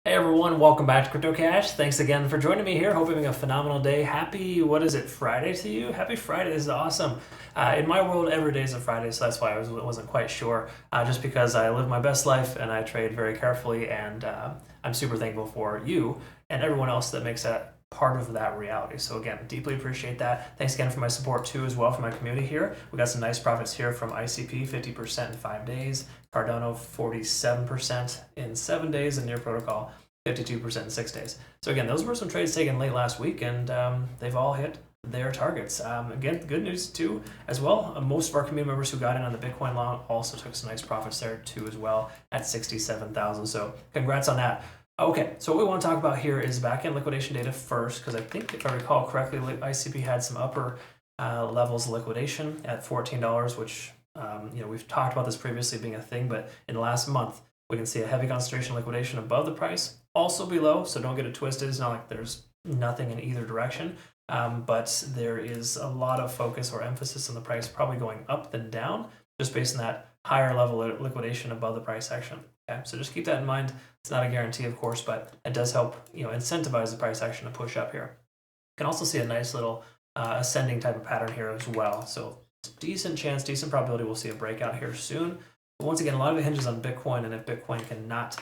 Hey everyone, welcome back to CryptoCache. Thanks again for joining me here. Hope you're having a phenomenal day. Happy, what is it, Friday to you? Happy Friday, this is awesome. In my world, every day is a Friday, so that's why I wasn't quite sure. Just because I live my best life and I trade very carefully, and I'm super thankful for you and everyone else that makes that part of that reality. So again, deeply appreciate that. Thanks again for my support too as well for my community here. We got some nice profits here from ICP, 50% in 5 days, Cardano 47% in 7 days, and Near Protocol 52% in 6 days. So again, those were some trades taken late last week, and they've all hit their targets. Again, good news too as well. Most of our community members who got in on the Bitcoin long also took some nice profits there too as well at 67,000. So congrats on that. Okay, so what we want to talk about here is back-end liquidation data first, because I think if I recall correctly, ICP had some upper levels of liquidation at $14, which we've talked about this previously being a thing, but in the last month, we can see a heavy concentration liquidation above the price, also below, so don't get it twisted. It's not like there's nothing in either direction, but there is a lot of focus or emphasis on the price probably going up than down, just based on that higher level of liquidation above the price action. Okay, so just keep that in mind. It's not a guarantee, of course, but it does help incentivize the price action to push up here. You can also see a nice little ascending type of pattern here as well. So decent chance, decent probability we'll see a breakout here soon. But once again, a lot of it hinges on Bitcoin, and if Bitcoin cannot,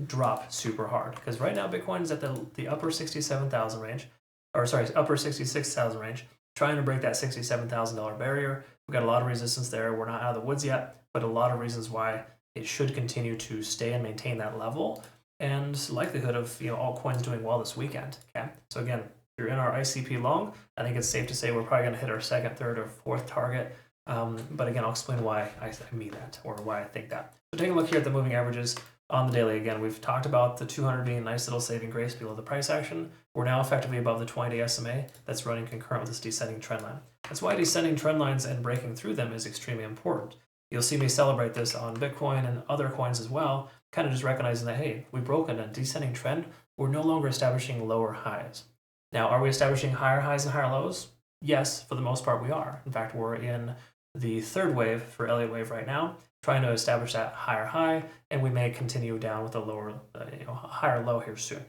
drop super hard, because right now Bitcoin is at the upper 67,000 range, or sorry, upper 66,000 range, trying to break that $67,000 barrier. We've got a lot of resistance there. We're not out of the woods yet, but a lot of reasons why it should continue to stay and maintain that level, and likelihood of altcoins doing well this weekend. Okay, so again, if you're in our ICP long, I think it's safe to say we're probably going to hit our second, third, or fourth target. But again, I'll explain why I mean that, or why I think that. So take a look here at the moving averages on the daily. Again, we've talked about the 200 being a nice little saving grace below the price action. We're now effectively above the 20-day SMA that's running concurrent with this descending trend line. That's why descending trend lines and breaking through them is extremely important. You'll see me celebrate this on Bitcoin and other coins as well, kind of just recognizing that, hey, we've broken a descending trend. We're no longer establishing lower highs. Now, are we establishing higher highs and higher lows? Yes, for the most part we are. In fact, we're in the third wave for Elliott wave right now, trying to establish that higher high, and we may continue down with a lower, higher low here soon.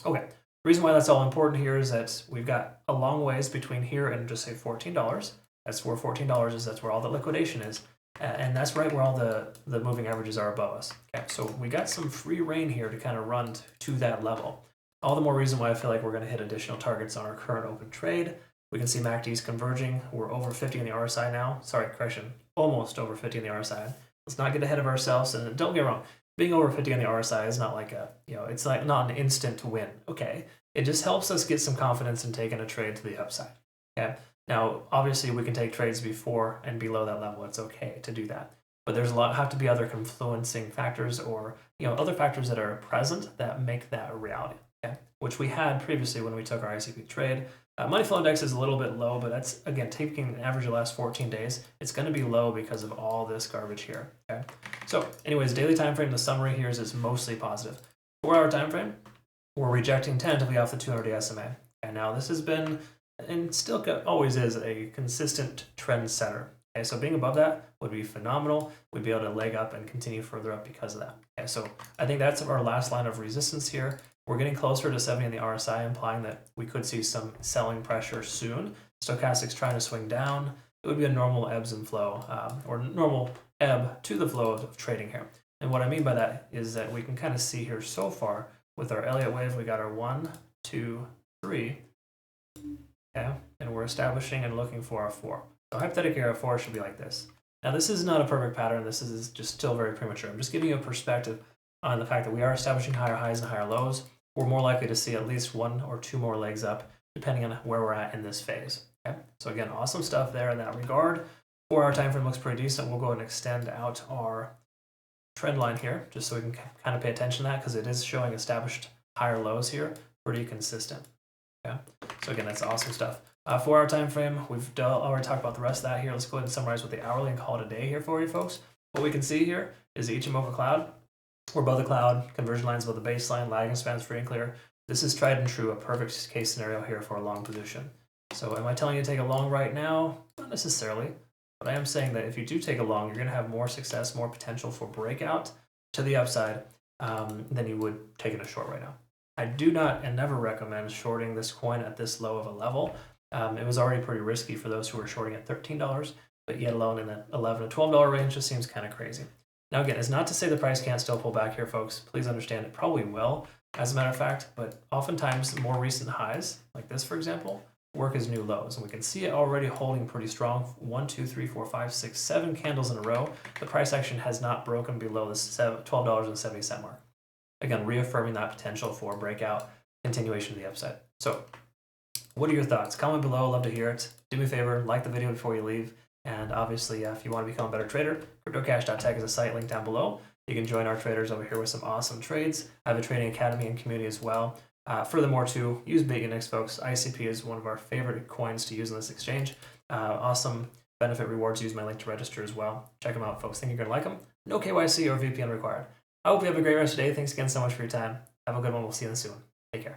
Okay, the reason why that's all important here is that we've got a long ways between here and just say $14. That's where $14 is. That's where all the liquidation is. And that's right where all the moving averages are above us. Okay, so we got some free reign here to kind of run to that level. All the more reason why I feel like we're going to hit additional targets on our current open trade. We can see MACDs converging. We're over 50 on the RSI now. Sorry, correction, almost over 50 on the RSI. Let's not get ahead of ourselves. And don't get wrong, being over 50 on the RSI is not like it's like not an instant win. Okay, it just helps us get some confidence in taking a trade to the upside. Okay. Now, obviously, we can take trades before and below that level. It's okay to do that. But there's have to be other influencing factors, or other factors that are present that make that a reality. Okay, which we had previously when we took our ICP trade. Money flow index is a little bit low, but that's again taking an average of the last 14 days. It's going to be low because of all this garbage here. Okay. So, anyways, daily time frame. The summary here is mostly positive. 4-hour time frame. We're rejecting tentatively off the 200-day SMA. And now this has been, and still always is, a consistent trend setter. Okay, so being above that would be phenomenal. We'd be able to leg up and continue further up because of that. Okay, so I think that's our last line of resistance here. We're getting closer to 70 on the RSI, implying that we could see some selling pressure soon. Stochastic's trying to swing down. It would be a normal ebbs and flow, or normal ebb to the flow of trading here. And what I mean by that is that we can kind of see here so far with our Elliott wave, we got our 1, 2, 3. Okay, and we're establishing and looking for our 4. So hypothetically, our 4 should be like this. Now, this is not a perfect pattern. This is just still very premature. I'm just giving you a perspective on the fact that we are establishing higher highs and higher lows. We're more likely to see at least 1 or 2 more legs up, depending on where we're at in this phase. Okay, so again, awesome stuff there in that regard. 4-hour time frame looks pretty decent. We'll go and extend out our trend line here, just so we can kind of pay attention to that, because it is showing established higher lows here, pretty consistent. Okay, so again, that's awesome stuff. 4-hour time frame, we've already talked about the rest of that here. Let's go ahead and summarize with the hourly and call it a day here for you folks. What we can see here is the Ichimoku cloud. We're above the cloud, conversion lines above the baseline, lagging spans free and clear. This is tried and true, a perfect case scenario here for a long position. So am I telling you to take a long right now? Not necessarily, but I am saying that if you do take a long, you're going to have more success, more potential for breakout to the upside than you would taking a short right now. I do not and never recommend shorting this coin at this low of a level. It was already pretty risky for those who were shorting at $13, but yet alone in that $11 to $12 range just seems kind of crazy. Now again, it's not to say the price can't still pull back here, folks. Please understand it probably will, as a matter of fact, but oftentimes more recent highs, like this for example, work as new lows, and we can see it already holding pretty strong. 1, 2, 3, 4, 5, 6, 7 candles in a row. The price action has not broken below the $12.70 mark. Again, reaffirming that potential for breakout, continuation to the upside. So what are your thoughts? Comment below, love to hear it. Do me a favor, like the video before you leave. And obviously, if you want to become a better trader, CryptoCache.tech is a site linked down below. You can join our traders over here with some awesome trades. I have a trading academy and community as well. Furthermore, too, use BaconX, folks. ICP is one of our favorite coins to use in this exchange. Awesome benefit rewards. Use my link to register as well. Check them out, folks. Think you're going to like them. No KYC or VPN required. I hope you have a great rest of the day. Thanks again so much for your time. Have a good one. We'll see you soon. Take care.